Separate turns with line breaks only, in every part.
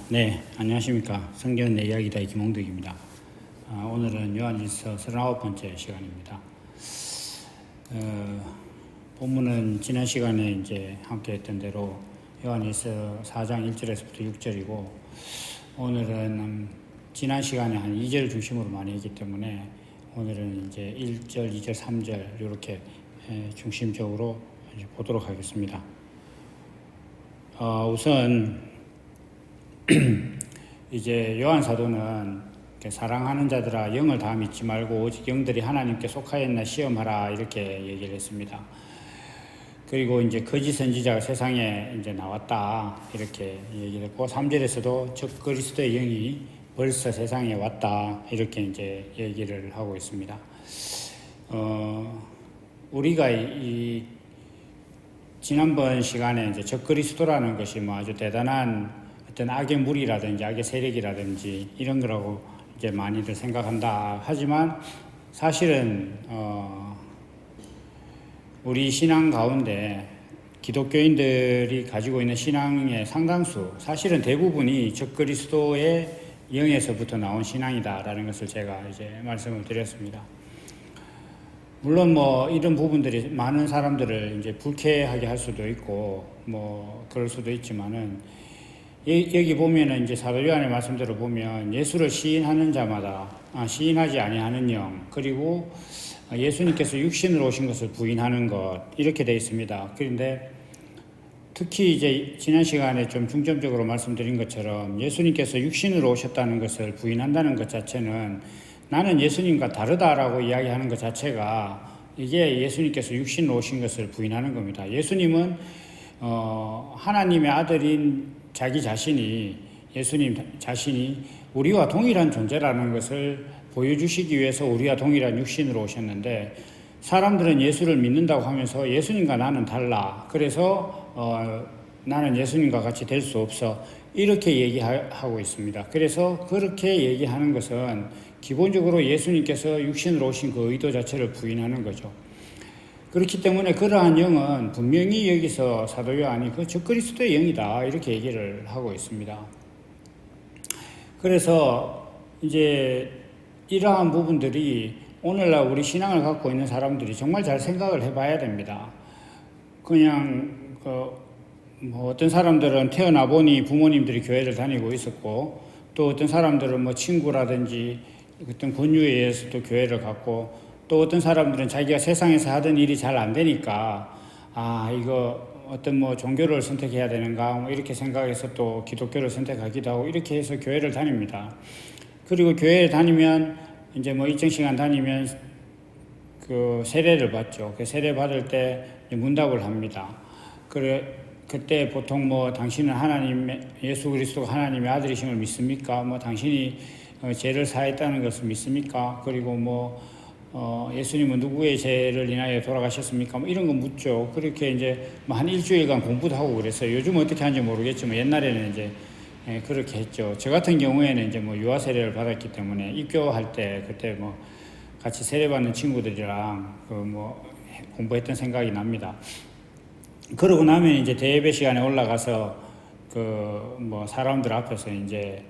네, 안녕하십니까. 성경 내 이야기다의 김홍덕입니다. 오늘은 요한일서 39번째 시간입니다. 본문은 지난 시간에 이제 함께 했던 대로 요한일서 4장 1절에서부터 6절이고, 오늘은 지난 시간에 한 2절 중심으로 많이 했기 때문에 오늘은 이제 1절, 2절, 3절 이렇게 중심적으로 이제 보도록 하겠습니다. 우선 이제 요한 사도는 사랑하는 자들아 영을 다 믿지 말고 오직 영들이 하나님께 속하였나 시험하라 이렇게 얘기를 했습니다. 그리고 이제 거짓 선지자가 세상에 이제 나왔다 이렇게 얘기를 했고, 3절에서도 즉 그리스도의 영이 벌써 세상에 왔다 이렇게 이제 얘기를 하고 있습니다. 우리가 이 지난번 시간에 이제 적 그리스도라는 것이 뭐 아주 대단한 어떤 악의 무리라든지 악의 세력이라든지 이런 거라고 이제 많이들 생각한다. 하지만 사실은 우리 신앙 가운데 기독교인들이 가지고 있는 신앙의 상당수, 사실은 대부분이 적 그리스도의 영에서부터 나온 신앙이다라는 것을 제가 이제 말씀을 드렸습니다. 물론 뭐 이런 부분들이 많은 사람들을 이제 불쾌하게 할 수도 있고 뭐 그럴 수도 있지만은, 여기 보면은 이제 사도 요한의 말씀대로 보면 예수를 시인하는 자마다 시인하지 아니하는 영, 그리고 예수님께서 육신으로 오신 것을 부인하는 것 이렇게 되어 있습니다. 그런데 특히 이제 지난 시간에 좀 중점적으로 말씀드린 것처럼 예수님께서 육신으로 오셨다는 것을 부인한다는 것 자체는 나는 예수님과 다르다라고 이야기하는 것 자체가 이게 예수님께서 육신으로 오신 것을 부인하는 겁니다. 예수님은 하나님의 아들인 자기 자신이, 예수님 자신이 우리와 동일한 존재라는 것을 보여주시기 위해서 우리와 동일한 육신으로 오셨는데, 사람들은 예수를 믿는다고 하면서 예수님과 나는 달라, 그래서 나는 예수님과 같이 될 수 없어 이렇게 얘기하고 있습니다. 그래서 그렇게 얘기하는 것은 기본적으로 예수님께서 육신으로 오신 그 의도 자체를 부인하는 거죠. 그렇기 때문에 그러한 영은 분명히 여기서 사도 요한이 그 적 그리스도의 영이다 이렇게 얘기를 하고 있습니다. 그래서 이제 이러한 부분들이 오늘날 우리 신앙을 갖고 있는 사람들이 정말 잘 생각을 해봐야 됩니다. 그냥 뭐 어떤 사람들은 태어나 보니 부모님들이 교회를 다니고 있었고, 또 어떤 사람들은 뭐 친구라든지 어떤 권유에 의해서 또 교회를 갔고, 또 어떤 사람들은 자기가 세상에서 하던 일이 잘 안 되니까 이거 어떤 뭐 종교를 선택해야 되는가 뭐 이렇게 생각해서 또 기독교를 선택하기도 하고 이렇게 해서 교회를 다닙니다. 그리고 교회에 다니면 이제 뭐 일정 시간 다니면 그 세례를 받죠. 그 세례 받을 때 문답을 합니다. 그때 보통 뭐 당신은 예수 그리스도가 하나님의 아들이심을 믿습니까? 뭐 당신이 죄를 사했다는 것을 믿습니까? 그리고 뭐 예수님은 누구의 죄를 인하여 돌아가셨습니까? 뭐 이런 거 묻죠. 그렇게 이제 뭐 한 일주일간 공부도 하고 그랬어요. 요즘 어떻게 하는지 모르겠지만 옛날에는 이제 그렇게 했죠. 저 같은 경우에는 이제 뭐 유아 세례를 받았기 때문에 입교할 때 그때 뭐 같이 세례 받는 친구들이랑 그 뭐 공부했던 생각이 납니다. 그러고 나면 이제 대예배 시간에 올라가서 그 뭐 사람들 앞에서 이제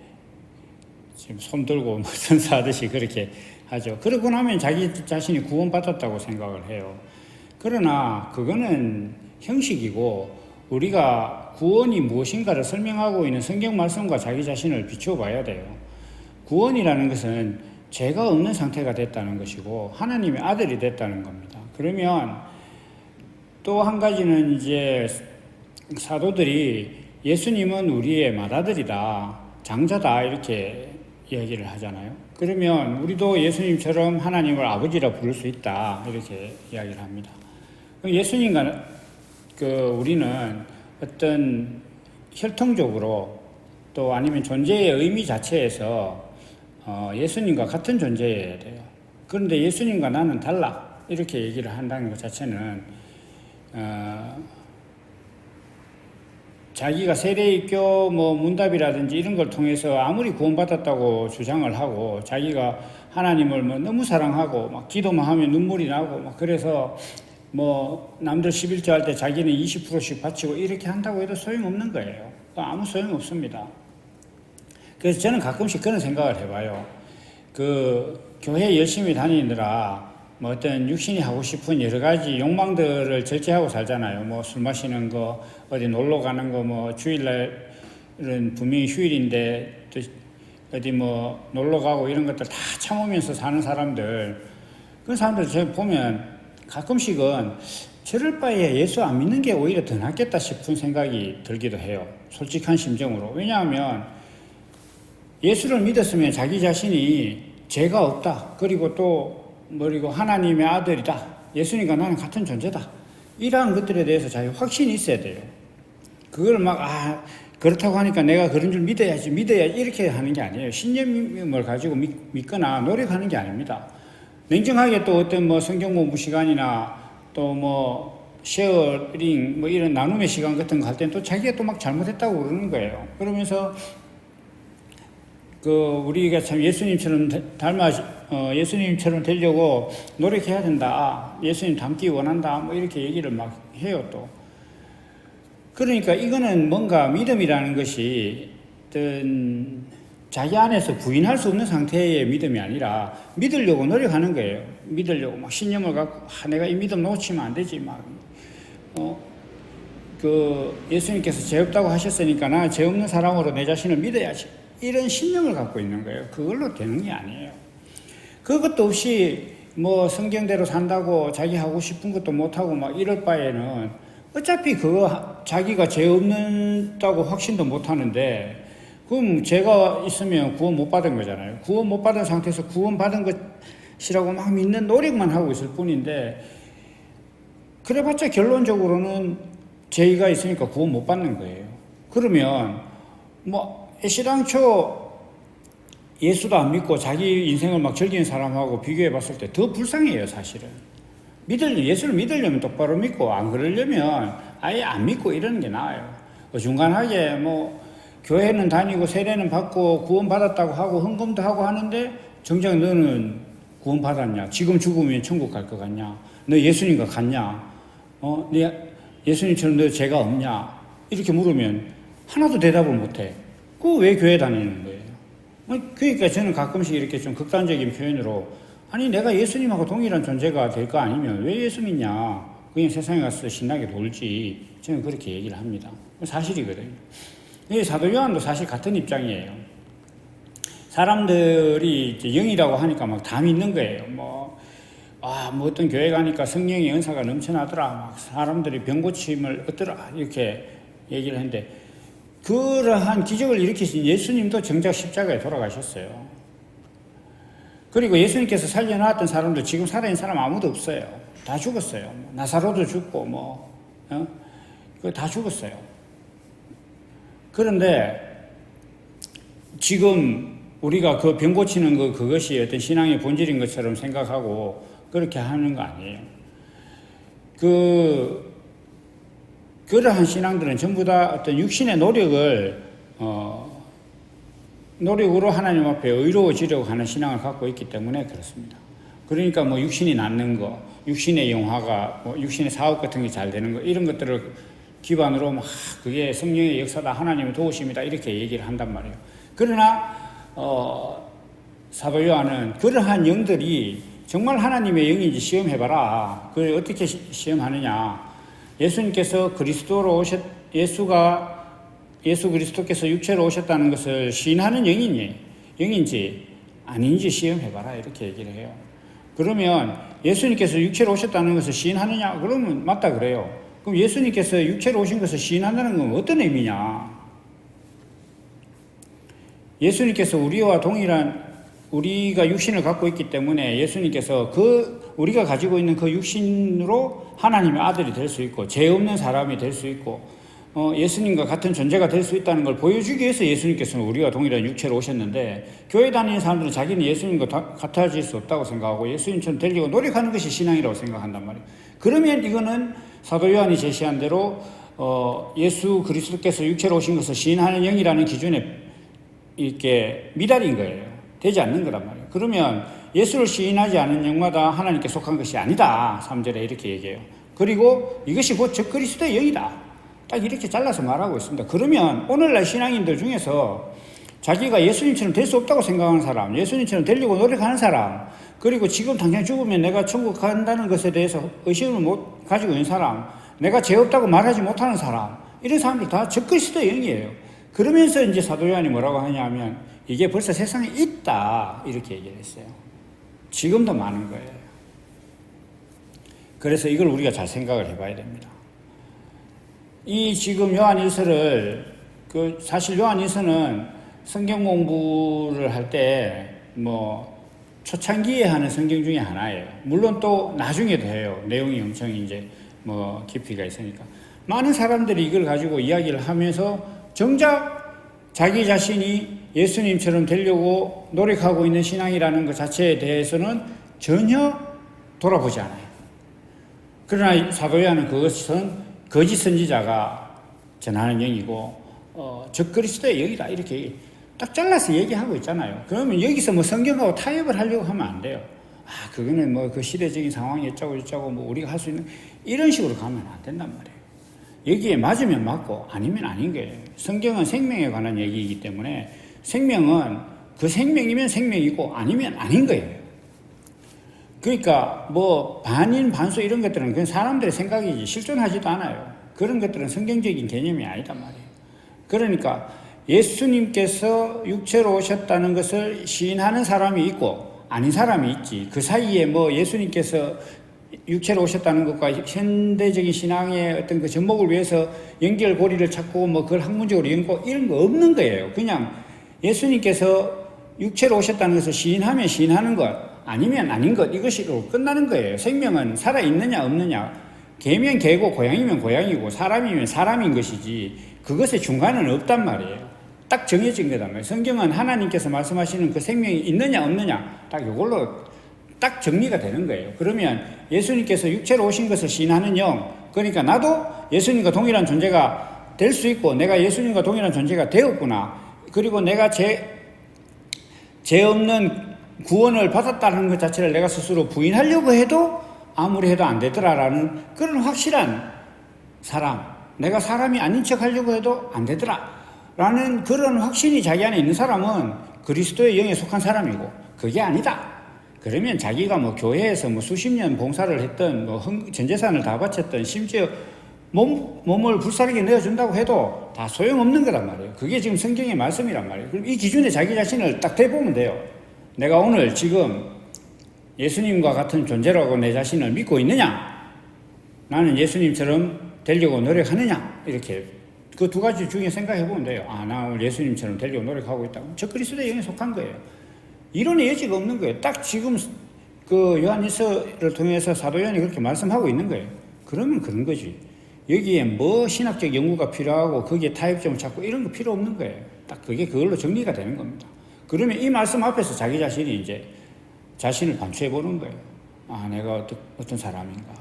지금 손 들고 뭐 선사하듯이 그렇게 하죠. 그러고 나면 자기 자신이 구원받았다고 생각을 해요. 그러나 그거는 형식이고, 우리가 구원이 무엇인가를 설명하고 있는 성경 말씀과 자기 자신을 비추어 봐야 돼요. 구원이라는 것은 죄가 없는 상태가 됐다는 것이고 하나님의 아들이 됐다는 겁니다. 그러면 또 한 가지는 이제 사도들이 예수님은 우리의 맏아들이다, 장자다 이렇게 얘기를 하잖아요. 그러면 우리도 예수님처럼 하나님을 아버지라 부를 수 있다 이렇게 이야기를 합니다. 예수님과 우리는 어떤 혈통적으로 또 아니면 존재의 의미 자체에서 예수님과 같은 존재여야 돼요. 그런데 예수님과 나는 달라 이렇게 얘기를 한다는 것 자체는 자기가 세례입교 뭐 문답이라든지 이런 걸 통해서 아무리 구원받았다고 주장을 하고, 자기가 하나님을 뭐 너무 사랑하고 막 기도만 하면 눈물이 나고 막 그래서 뭐 남들 11조 할 때 자기는 20%씩 바치고 이렇게 한다고 해도 소용없는 거예요. 아무 소용 없습니다. 그래서 저는 가끔씩 그런 생각을 해봐요. 그 교회 열심히 다니느라 뭐 어떤 육신이 하고 싶은 여러 가지 욕망들을 절제하고 살잖아요. 뭐 술 마시는 거, 어디 놀러 가는 거, 뭐 주일날은 분명히 휴일인데 또 어디 뭐 놀러 가고 이런 것들 다 참으면서 사는 사람들, 그런 사람들 제가 보면 가끔씩은 저럴 바에 예수 안 믿는 게 오히려 더 낫겠다 싶은 생각이 들기도 해요. 솔직한 심정으로. 왜냐하면 예수를 믿었으면 자기 자신이 죄가 없다. 그리고 또 그리고 하나님의 아들이다. 예수님과 나는 같은 존재다. 이러한 것들에 대해서 자기 확신이 있어야 돼요. 그걸 막 그렇다고 하니까 내가 그런 줄 믿어야지 이렇게 하는 게 아니에요. 신념을 가지고 믿거나 노력하는 게 아닙니다. 냉정하게 또 어떤 뭐 성경 공부 시간이나 또 뭐 쉐어링 뭐 이런 나눔의 시간 같은 거 할 때는 또 자기가 또 막 잘못했다고 그러는 거예요. 그러면서 우리가 참 예수님처럼 예수님처럼 되려고 노력해야 된다. 예수님 닮기 원한다. 뭐 이렇게 얘기를 막 해요 또. 그러니까 이거는 뭔가 믿음이라는 것이 어떤 자기 안에서 부인할 수 없는 상태의 믿음이 아니라 믿으려고 노력하는 거예요. 믿으려고 막 신념을 갖고 내가 이 믿음 놓치면 안 되지 예수님께서 죄 없다고 하셨으니까 나 죄 없는 사람으로 내 자신을 믿어야지. 이런 신념을 갖고 있는 거예요. 그걸로 되는 게 아니에요. 그것도 없이 뭐 성경대로 산다고 자기 하고 싶은 것도 못하고 막 이럴 바에는 어차피 그거 자기가 죄 없는다고 확신도 못하는데 그럼 죄가 있으면 구원 못 받은 거잖아요. 구원 못 받은 상태에서 구원 받은 것이라고 막 믿는 노력만 하고 있을 뿐인데 그래봤자 결론적으로는 죄가 있으니까 구원 못 받는 거예요. 그러면 뭐 애시당초 예수도 안 믿고 자기 인생을 막 즐기는 사람하고 비교해 봤을 때 더 불쌍해요, 사실은. 예수를 믿으려면 똑바로 믿고, 안 그러려면 아예 안 믿고 이러는 게 나아요. 중간하게 뭐, 교회는 다니고 세례는 받고 구원 받았다고 하고 헌금도 하고 하는데, 정작 너는 구원 받았냐? 지금 죽으면 천국 갈 것 같냐? 너 예수님과 같냐? 예수님처럼 너 죄가 없냐? 이렇게 물으면 하나도 대답을 못 해. 그거 왜 교회 다니는 거예요? 그러니까 저는 가끔씩 이렇게 좀 극단적인 표현으로 아니 내가 예수님하고 동일한 존재가 될 거 아니면 왜 예수 믿냐? 그냥 세상에 가서 신나게 놀지. 저는 그렇게 얘기를 합니다. 사실이거든요. 사도 요한도 사실 같은 입장이에요. 사람들이 이제 영이라고 하니까 막 다 믿는 거예요. 뭐 어떤 교회 가니까 성령의 은사가 넘쳐나더라. 막 사람들이 병 고침을 얻더라. 이렇게 얘기를 했는데 그러한 기적을 일으키신 예수님도 정작 십자가에 돌아가셨어요. 그리고 예수님께서 살려놨던 사람들 지금 살아있는 사람 아무도 없어요. 다 죽었어요. 나사로도 죽고 다 죽었어요. 그런데 지금 우리가 그 병 고치는 그것이 어떤 신앙의 본질인 것처럼 생각하고 그렇게 하는 거 아니에요. 그러한 신앙들은 전부 다 어떤 육신의 노력으로 하나님 앞에 의로워지려고 하는 신앙을 갖고 있기 때문에 그렇습니다. 그러니까 뭐 육신이 낫는 거, 육신의 영화가, 육신의 사업 같은 게 잘 되는 거, 이런 것들을 기반으로 막 그게 성령의 역사다, 하나님의 도우심이다, 이렇게 얘기를 한단 말이에요. 그러나, 사도 요한은 그러한 영들이 정말 하나님의 영인지 시험해봐라. 그걸 어떻게 시험하느냐. 예수님께서 예수 그리스도께서 육체로 오셨다는 것을 시인하는 영인지 아닌지 시험해봐라. 이렇게 얘기를 해요. 그러면 예수님께서 육체로 오셨다는 것을 시인하느냐? 그러면 맞다 그래요. 그럼 예수님께서 육체로 오신 것을 시인한다는 건 어떤 의미냐? 예수님께서 우리가 육신을 갖고 있기 때문에 예수님께서 우리가 가지고 있는 그 육신으로 하나님의 아들이 될 수 있고, 죄 없는 사람이 될 수 있고, 예수님과 같은 존재가 될 수 있다는 걸 보여주기 위해서 예수님께서는 우리와 동일한 육체로 오셨는데, 교회 다니는 사람들은 자기는 예수님과 같아질 수 없다고 생각하고 예수님처럼 되려고 노력하는 것이 신앙이라고 생각한단 말이에요. 그러면 이거는 사도 요한이 제시한 대로 예수 그리스도께서 육체로 오신 것을 시인하는 영이라는 기준에 이렇게 미달인 거예요. 되지 않는 거란 말이에요. 그러면 예수를 시인하지 않은 영마다 하나님께 속한 것이 아니다. 3절에 이렇게 얘기해요. 그리고 이것이 곧 적 그리스도의 영이다. 딱 이렇게 잘라서 말하고 있습니다. 그러면 오늘날 신앙인들 중에서 자기가 예수님처럼 될 수 없다고 생각하는 사람, 예수님처럼 되려고 노력하는 사람, 그리고 지금 당장 죽으면 내가 천국 간다는 것에 대해서 의심을 못 가지고 있는 사람, 내가 죄 없다고 말하지 못하는 사람, 이런 사람들 다 적그리스도의 영이에요. 그러면서 이제 사도 요한이 뭐라고 하냐면 이게 벌써 세상에 있다 이렇게 얘기를 했어요. 지금도 많은 거예요. 그래서 이걸 우리가 잘 생각을 해봐야 됩니다. 이 지금 요한일서를 사실 요한일서는 성경 공부를 할 때 뭐 초창기에 하는 성경 중에 하나예요. 물론 또 나중에도 해요. 내용이 엄청 이제 뭐 깊이가 있으니까 많은 사람들이 이걸 가지고 이야기를 하면서 정작 자기 자신이 예수님처럼 되려고 노력하고 있는 신앙이라는 것 자체에 대해서는 전혀 돌아보지 않아요. 그러나 사도 요한은 그것은 거짓 선지자가 전하는 영이고 적그리스도의 영이다 이렇게 딱 잘라서 얘기하고 있잖아요. 그러면 여기서 뭐 성경하고 타협을 하려고 하면 안 돼요. 그거는 뭐 그 시대적인 상황이 어쩌고 뭐 우리가 할 수 있는 이런 식으로 가면 안 된단 말이에요. 여기에 맞으면 맞고 아니면 아닌 거예요. 성경은 생명에 관한 얘기이기 때문에 생명은 그 생명이면 생명이고 아니면 아닌 거예요. 그러니까 뭐 반인 반수 이런 것들은 그냥 사람들의 생각이지 실존하지도 않아요. 그런 것들은 성경적인 개념이 아니단 말이에요. 그러니까 예수님께서 육체로 오셨다는 것을 시인하는 사람이 있고 아닌 사람이 있지. 그 사이에 뭐 예수님께서 육체로 오셨다는 것과 현대적인 신앙의 어떤 그 접목을 위해서 연결고리를 찾고 뭐 그걸 학문적으로 연구 이런 거 없는 거예요. 그냥 예수님께서 육체로 오셨다는 것을 시인하면 시인하는 것 아니면 아닌 것 이것으로 끝나는 거예요. 생명은 살아있느냐 없느냐 개면 개고 고양이면 고양이고 사람이면 사람인 것이지 그것의 중간은 없단 말이에요. 딱 정해진 거단 말이에요. 성경은 하나님께서 말씀하시는 그 생명이 있느냐 없느냐 딱 이걸로 딱 정리가 되는 거예요. 그러면 예수님께서 육체로 오신 것을 시인하는 영, 그러니까 나도 예수님과 동일한 존재가 될 수 있고 내가 예수님과 동일한 존재가 되었구나. 그리고 내가 죄 없는 구원을 받았다는 것 자체를 내가 스스로 부인하려고 해도 아무리 해도 안 되더라라는 그런 확실한 사람, 내가 사람이 아닌 척 하려고 해도 안 되더라라는 그런 확신이 자기 안에 있는 사람은 그리스도의 영에 속한 사람이고 그게 아니다. 그러면 자기가 뭐 교회에서 뭐 수십 년 봉사를 했던 뭐 전 재산을 다 바쳤던 심지어 몸을 불사르게 내어준다고 해도 다 소용없는 거란 말이에요. 그게 지금 성경의 말씀이란 말이에요. 그럼 이 기준에 자기 자신을 딱 대보면 돼요. 내가 오늘 지금 예수님과 같은 존재라고 내 자신을 믿고 있느냐? 나는 예수님처럼 되려고 노력하느냐? 이렇게 그 두 가지 중에 생각해 보면 돼요. 나 오늘 예수님처럼 되려고 노력하고 있다. 저 그리스도의 영에 속한 거예요. 이론의 여지가 없는 거예요. 딱 지금 그 요한일서를 통해서 사도 요한이 그렇게 말씀하고 있는 거예요. 그러면 그런 거지. 여기에 뭐 신학적 연구가 필요하고 거기에 타협점을 찾고 이런 거 필요 없는 거예요. 딱 그게 그걸로 정리가 되는 겁니다. 그러면 이 말씀 앞에서 자기 자신이 이제 자신을 반추해 보는 거예요. 내가 어떤 사람인가.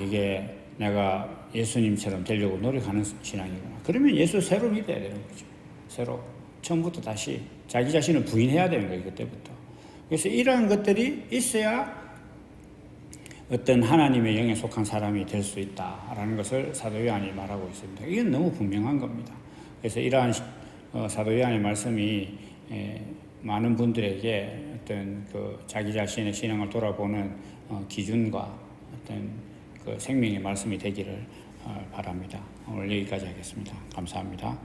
이게 내가 예수님처럼 되려고 노력하는 신앙이구나. 그러면 예수 새로 믿어야 되는 거죠. 새로. 처음부터 다시 자기 자신을 부인해야 되는 거예요. 그때부터. 그래서 이러한 것들이 있어야 어떤 하나님의 영에 속한 사람이 될 수 있다라는 것을 사도 요한이 말하고 있습니다. 이건 너무 분명한 겁니다. 그래서 이러한 사도 요한의 말씀이 많은 분들에게 어떤 그 자기 자신의 신앙을 돌아보는 기준과 어떤 그 생명의 말씀이 되기를 바랍니다. 오늘 여기까지 하겠습니다. 감사합니다.